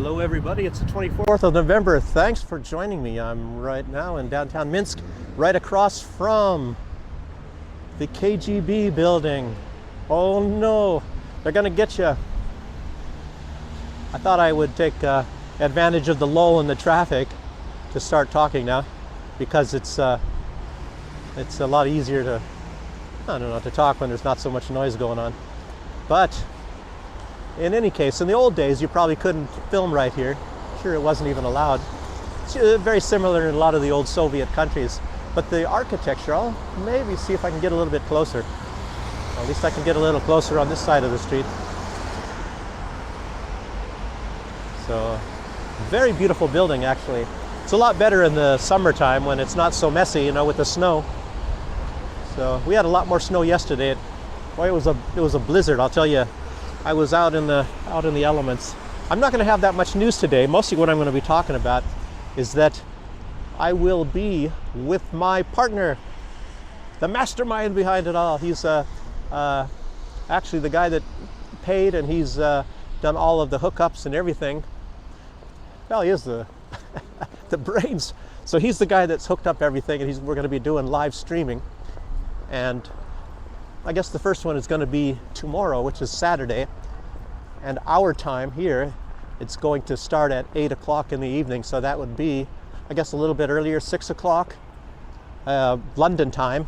Hello everybody, it's the 24th of November. Thanks for joining me. I'm right now in downtown Minsk, right across from the KGB building. Oh no, they're gonna get you. I thought I would take advantage of the lull in the traffic to start talking now, because it's a lot easier to, to talk when there's not so much noise going on. But in any case, in the old days, you probably couldn't film right here. Sure, it wasn't even allowed. It's very similar in a lot of the old Soviet countries. But the architecture, I'll maybe see if I can get a little bit closer. At least I can get a little closer on this side of the street. So, very beautiful building, actually. It's a lot better in the summertime when it's not so messy, with the snow. So, we had a lot more snow yesterday. Boy, it was a blizzard, I'll tell you. I was out in the elements. I'm not going to have that much news today. Mostly what I'm going to be talking about is that I will be with my partner, the mastermind behind it all. He's actually the guy that paid, and he's done all of the hookups and everything. Well, he is the the brains. So he's the guy that's hooked up everything, and we're going to be doing live streaming. And I guess the first one is going to be tomorrow, which is Saturday, and our time here, it's going to start at 8 o'clock in the evening, so that would be, I guess, a little bit earlier, 6 o'clock London time.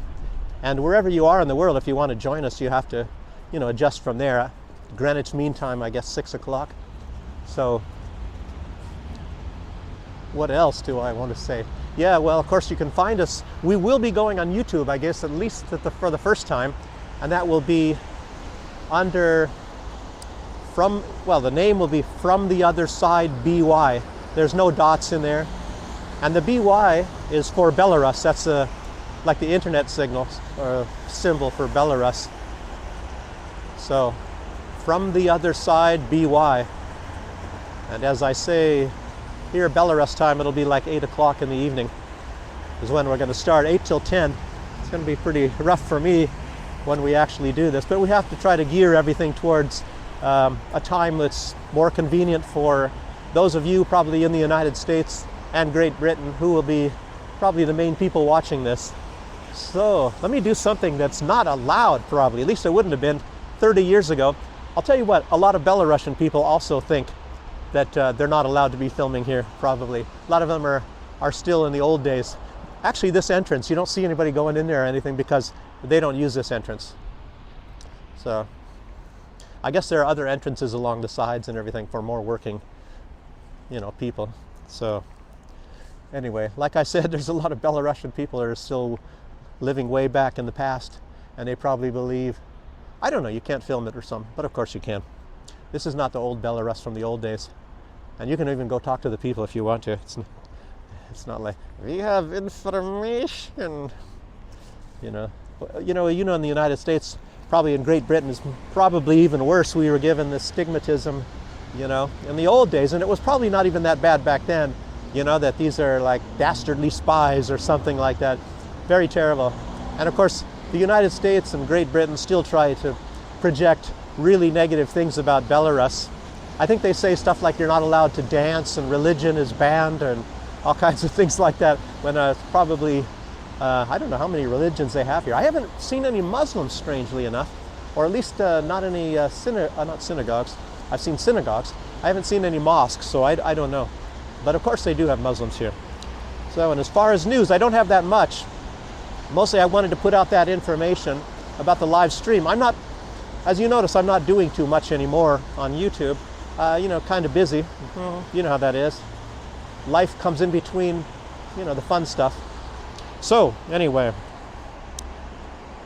And wherever you are in the world, if you want to join us, you have to, adjust from there. Greenwich Mean Time, I guess, 6 o'clock. So what else do I want to say? Yeah, well, of course, you can find us. We will be going on YouTube, I guess, at least for the first time. And that will be under, the name will be From the Other Side BY. There's no dots in there. And the BY is for Belarus. That's like the internet signal or symbol for Belarus. So, From the Other Side BY. And as I say, here Belarus time, it'll be like 8 o'clock in the evening is when we're going to start, 8 till 10. It's going to be pretty rough for me when we actually do this, but we have to try to gear everything towards a time that's more convenient for those of you probably in the United States and Great Britain, who will be probably the main people watching this. So let me do something that's not allowed, probably, at least it wouldn't have been 30 years ago. I'll tell you what, a lot of Belarusian people also think that they're not allowed to be filming here, probably. A lot of them are still in the old days. Actually, this entrance, you don't see anybody going in there or anything because they don't use this entrance. So I guess there are other entrances along the sides and everything for more working, people. So anyway, like I said, there's a lot of Belarusian people that are still living way back in the past, and they probably believe, I don't know, you can't film it or something, but of course you can. This is not the old Belarus from the old days. And you can even go talk to the people if you want to. It's not like, we have information, in the United States, probably in Great Britain, is probably even worse. We were given this stigmatism, in the old days, and it was probably not even that bad back then, that these are like dastardly spies or something like that. Very terrible. And of course, the United States and Great Britain still try to project really negative things about Belarus. I think they say stuff like you're not allowed to dance and religion is banned and all kinds of things like that, when it's probably, I don't know how many religions they have here. I haven't seen any Muslims, strangely enough, or at least not any, not synagogues. I've seen synagogues. I haven't seen any mosques, so I don't know. But of course they do have Muslims here. So, and as far as news, I don't have that much. Mostly I wanted to put out that information about the live stream. I'm not, as you notice, I'm not doing too much anymore on YouTube. Kind of busy. You know how that is. Life comes in between, the fun stuff. So, anyway.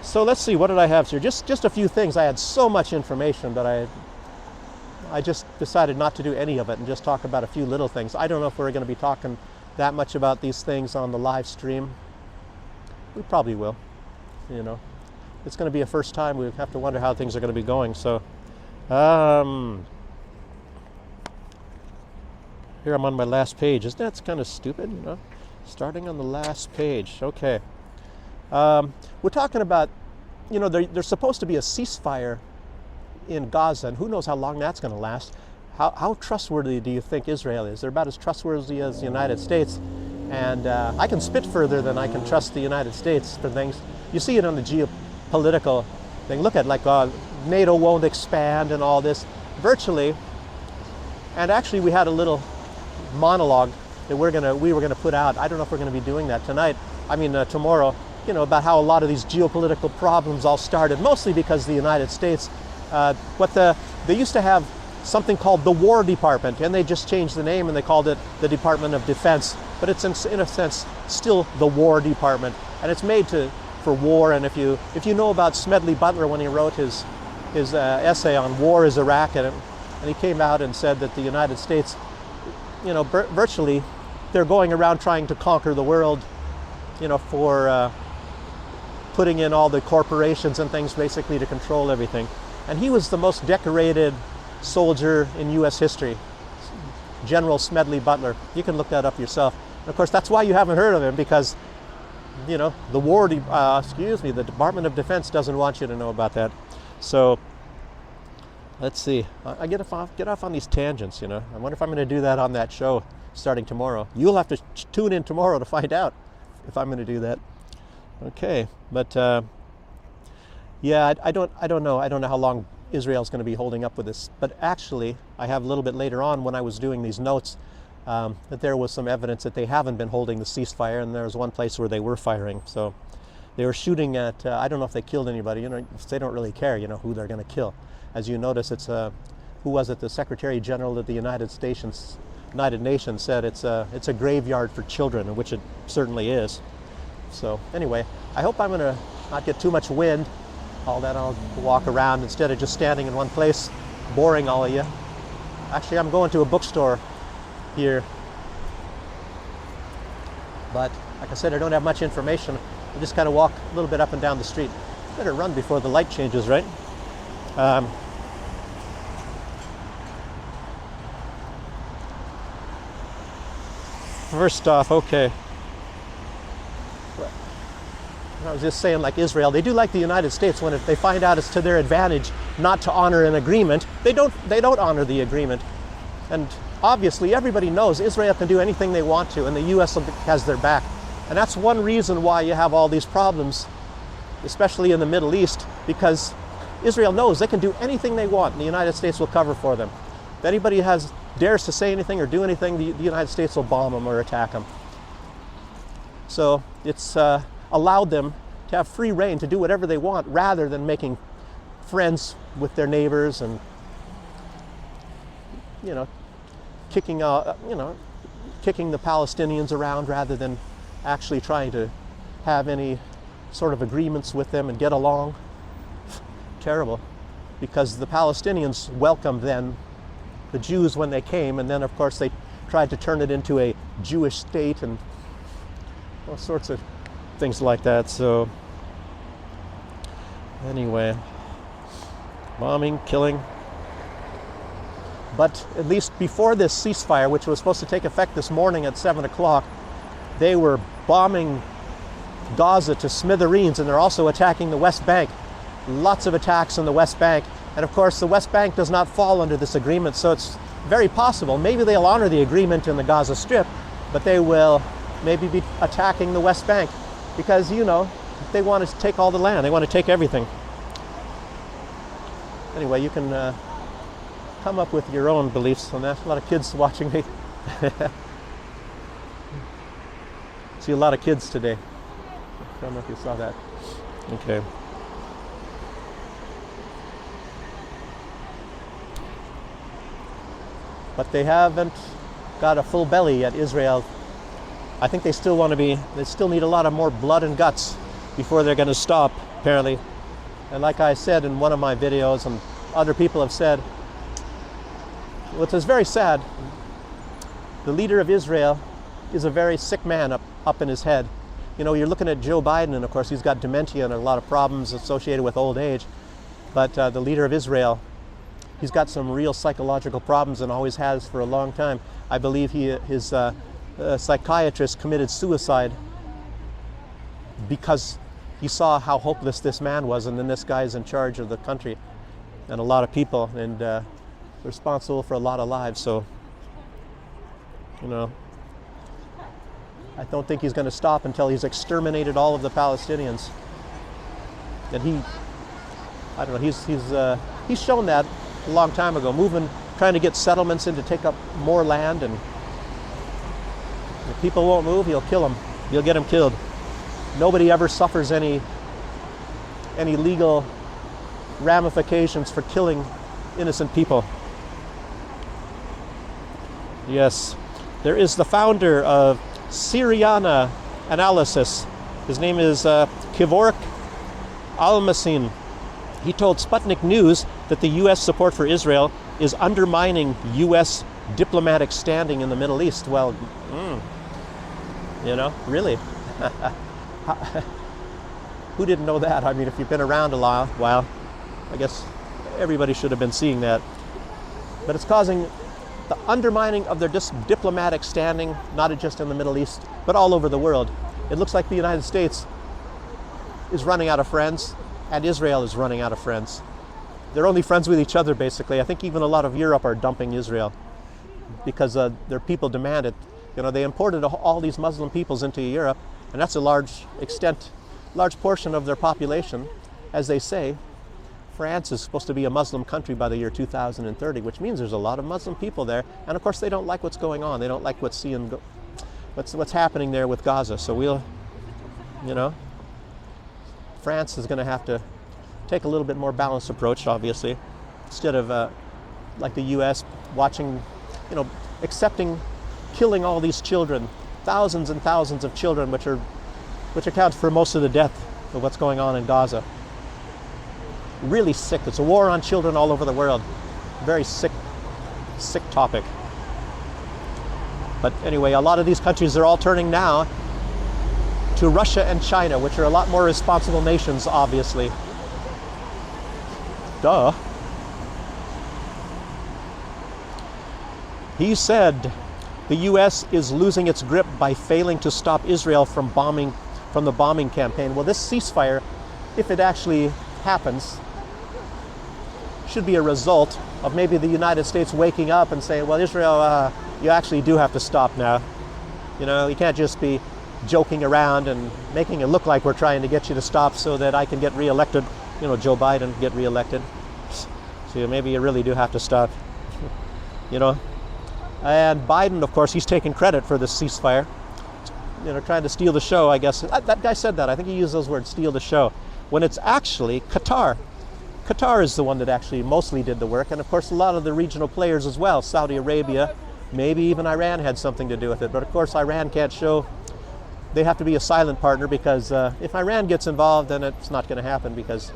So let's see, what did I have here? Just a few things. I had so much information, but I just decided not to do any of it and just talk about a few little things. I don't know if we're going to be talking that much about these things on the live stream. We probably will, It's going to be a first time. We have to wonder how things are going to be going. So, here I'm on my last page. Isn't that kind of stupid, Starting on the last page. Okay. We're talking about, there's supposed to be a ceasefire in Gaza, and who knows how long that's going to last. how trustworthy do you think Israel is? They're about as trustworthy as the United States. And I can spit further than I can trust the United States for things. You see it on the geopolitical thing. Look at like NATO won't expand and all this. Virtually, and actually we had a little monologue that we were gonna put out. I don't know if we're gonna be doing that tonight. I mean tomorrow. You know, about how a lot of these geopolitical problems all started, mostly because the United States, they used to have something called the War Department, and they just changed the name and they called it the Department of Defense. But it's in a sense still the War Department, and it's made for war. And if you know about Smedley Butler, when he wrote his essay on War is a Racket, and he came out and said that the United States, you know, virtually they're going around trying to conquer the world, you know, for putting in all the corporations and things basically to control everything. And he was the most decorated soldier in U.S. history, General Smedley Butler. You can look that up yourself. And of course, that's why you haven't heard of him, because, you know, the Department of Defense doesn't want you to know about that. So, let's see. I get off on these tangents, you know. I wonder if I'm going to do that on that show starting tomorrow. You'll have to tune in tomorrow to find out if I'm going to do that. Okay, but yeah, I don't know. I don't know how long Israel's going to be holding up with this. But actually, I have a little bit later on when I was doing these notes that there was some evidence that they haven't been holding the ceasefire, and there was one place where they were firing. So they were shooting at. I don't know if they killed anybody. You know, they don't really care. You know who they're going to kill. As you notice, it's who was it? The Secretary General of the United Nations said it's a graveyard for children, which it certainly is. So anyway, I hope I'm going to not get too much wind. All that, I'll walk around instead of just standing in one place, boring all of you. Actually, I'm going to a bookstore here. But like I said, I don't have much information. I just kind of walk a little bit up and down the street. Better run before the light changes, right? First off, okay. I was just saying, like Israel, they do like the United States when if they find out it's to their advantage not to honor an agreement, they don't honor the agreement. And obviously everybody knows Israel can do anything they want to, and the US has their back. And that's one reason why you have all these problems, especially in the Middle East, because Israel knows they can do anything they want and the United States will cover for them. If anybody dares to say anything or do anything, the United States will bomb them or attack them. So it's allowed them to have free reign to do whatever they want, rather than making friends with their neighbors and, you know, kicking the Palestinians around, rather than actually trying to have any sort of agreements with them and get along. Terrible, because the Palestinians welcomed then the Jews when they came, and then of course they tried to turn it into a Jewish state and all sorts of things like that. So anyway, bombing, killing. But at least before this ceasefire, which was supposed to take effect this morning at 7 o'clock, they were bombing Gaza to smithereens, and they're also attacking the West Bank. Lots of attacks on the West Bank. And of course, the West Bank does not fall under this agreement, so it's very possible. Maybe they'll honor the agreement in the Gaza Strip, but they will maybe be attacking the West Bank, because, you know, they want to take all the land. They want to take everything. Anyway, you can come up with your own beliefs on that. A lot of kids watching me. See a lot of kids today. I don't know if you saw that. Okay. But they haven't got a full belly yet, Israel. I think they still need a lot of more blood and guts before they're going to stop, apparently. And like I said in one of my videos, and other people have said, which is very sad, the leader of Israel is a very sick man up in his head. You know, you're looking at Joe Biden, and of course he's got dementia and a lot of problems associated with old age. But the leader of Israel, he's got some real psychological problems and always has for a long time. I believe his psychiatrist committed suicide because he saw how hopeless this man was, and then this guy's in charge of the country and a lot of people. And responsible for a lot of lives. So, you know, I don't think he's going to stop until he's exterminated all of the Palestinians. And I don't know, he's shown that a long time ago, trying to get settlements in to take up more land, and if people won't move, he'll kill them. He'll get them killed. Nobody ever suffers any legal ramifications for killing innocent people. Yes, there is the founder of Syriana Analysis. His name is Kevork Almasin. He told Sputnik News that the U.S. support for Israel is undermining U.S. diplomatic standing in the Middle East. Well, you know, really? Who didn't know that? I mean, if you've been around a while, I guess everybody should have been seeing that. But it's causing the undermining of their diplomatic standing, not just in the Middle East, but all over the world. It looks like the United States is running out of friends, and Israel is running out of friends. They're only friends with each other, basically. I think even a lot of Europe are dumping Israel because their people demand it. You know, they imported all these Muslim peoples into Europe, and that's a large portion of their population. As they say, France is supposed to be a Muslim country by the year 2030, which means there's a lot of Muslim people there. And of course, they don't like what's going on. They don't like what's happening there with Gaza. So you know, France is going to have to take a little bit more balanced approach, obviously, instead of like the U.S. watching, you know, accepting killing all these children, thousands and thousands of children, which accounts for most of the death of what's going on in Gaza. Really sick. It's a war on children all over the world. Very sick topic. But anyway, a lot of these countries are all turning now to Russia and China, which are a lot more responsible nations, obviously. Duh. He said the U.S. is losing its grip by failing to stop Israel from the bombing campaign. Well, this ceasefire, if it actually happens, should be a result of maybe the United States waking up and saying, well, Israel, you actually do have to stop now. You know, you can't just be joking around and making it look like we're trying to get you to stop so that I can get reelected, you know, Joe Biden get reelected. So maybe you really do have to stop, you know. And Biden, of course, he's taking credit for this ceasefire, you know, trying to steal the show, I guess. That guy said that. I think he used those words, steal the show, when it's actually Qatar. Qatar is the one that actually mostly did the work, and of course a lot of the regional players as well. Saudi Arabia, maybe even Iran had something to do with it, but of course Iran can't show. They have to be a silent partner, because if Iran gets involved, then it's not going to happen, because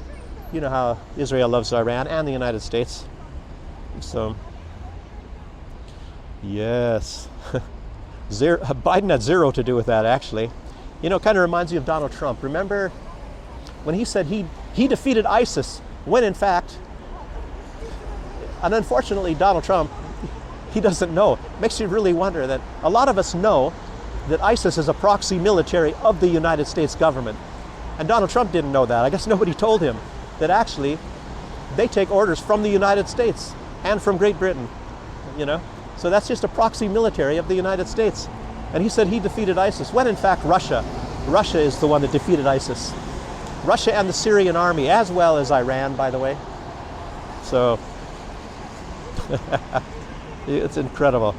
you know how Israel loves Iran and the United States. So, yes. Biden had zero to do with that, actually. You know, it kind of reminds me of Donald Trump. Remember when he said he defeated ISIS, when in fact, and unfortunately Donald Trump, he doesn't know. It makes you really wonder that a lot of us know that ISIS is a proxy military of the United States government. And Donald Trump didn't know that. I guess nobody told him that actually they take orders from the United States and from Great Britain, you know? So that's just a proxy military of the United States. And he said he defeated ISIS, when in fact Russia is the one that defeated ISIS. Russia and the Syrian army, as well as Iran, by the way. So, it's incredible.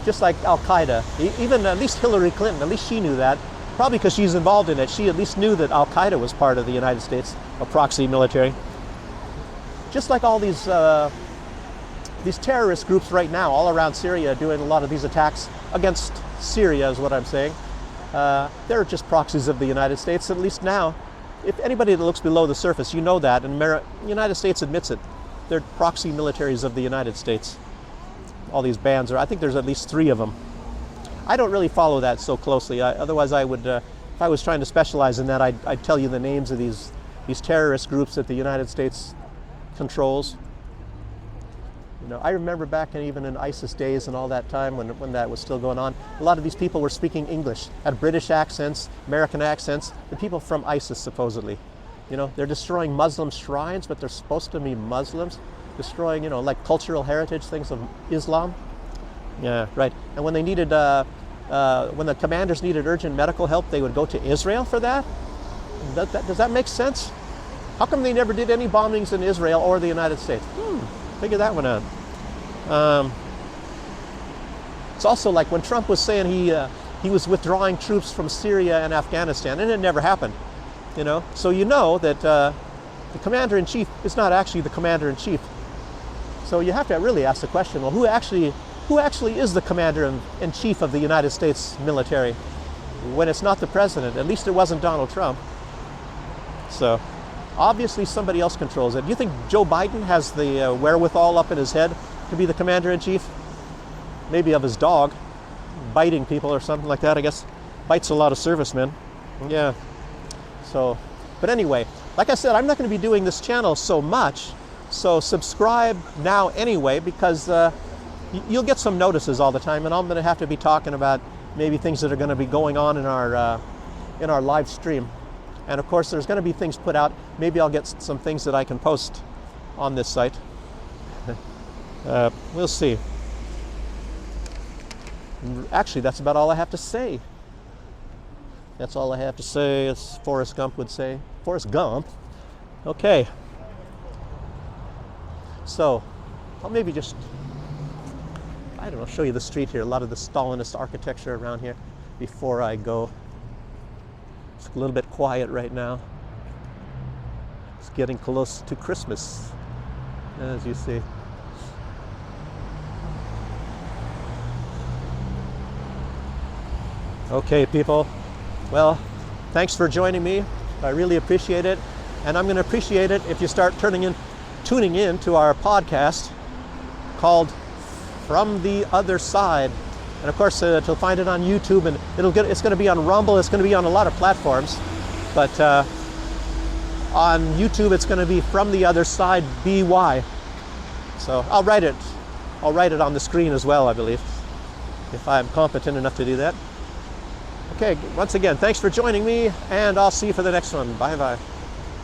Just like Al-Qaeda, even at least Hillary Clinton, at least she knew that. Probably because she's involved in it, she at least knew that Al-Qaeda was part of the United States, a proxy military. Just like all these terrorist groups right now, all around Syria, doing a lot of these attacks against Syria, is what I'm saying. They're just proxies of the United States, at least now. If anybody that looks below the surface, you know that, and the United States admits it. They're proxy militaries of the United States. All these bands I think there's at least 3 of them. I don't really follow that so closely. Otherwise, I would, if I was trying to specialize in that, I'd tell you the names of these terrorist groups that the United States controls. You know, I remember back even in ISIS days and all that time when that was still going on, a lot of these people were speaking English, had British accents, American accents, the people from ISIS supposedly. You know, they're destroying Muslim shrines, but they're supposed to be Muslims. Destroying, you know, like cultural heritage things of Islam. Yeah, right. And when they needed, when the commanders needed urgent medical help, they would go to Israel for that? Does that make sense? How come they never did any bombings in Israel or the United States? Figure that one out. It's also like when Trump was saying he was withdrawing troops from Syria and Afghanistan, and it never happened. You know, so you know that the commander-in-chief is not actually the commander-in-chief. So you have to really ask the question: well, who actually is the commander-in-chief of the United States military? When it's not the president, at least it wasn't Donald Trump. So obviously somebody else controls it. Do you think Joe Biden has the wherewithal up in his head to be the commander-in-chief? Maybe of his dog, biting people or something like that, I guess. Bites a lot of servicemen. Yeah. So, but anyway, like I said, I'm not going to be doing this channel so much. So subscribe now anyway, because you'll get some notices all the time, and I'm going to have to be talking about maybe things that are going to be going on in our live stream. And of course, there's going to be things put out. Maybe I'll get some things that I can post on this site. We'll see. Actually, that's about all I have to say. That's all I have to say, as Forrest Gump would say. Forrest Gump? Okay. So, I'll maybe just, I don't know, show you the street here. A lot of the Stalinist architecture around here before I go. It's a little bit quiet right now. It's getting close to Christmas, as you see. Okay, people. Well, thanks for joining me. I really appreciate it. And I'm going to appreciate it if you start tuning in to our podcast called From the Other Side. And of course, to find it on YouTube, and it's going to be on Rumble. It's going to be on a lot of platforms. But on YouTube, it's going to be From the Other Side BY. So I'll write it on the screen as well, I believe, if I'm competent enough to do that. Okay, once again, thanks for joining me, and I'll see you for the next one. Bye-bye.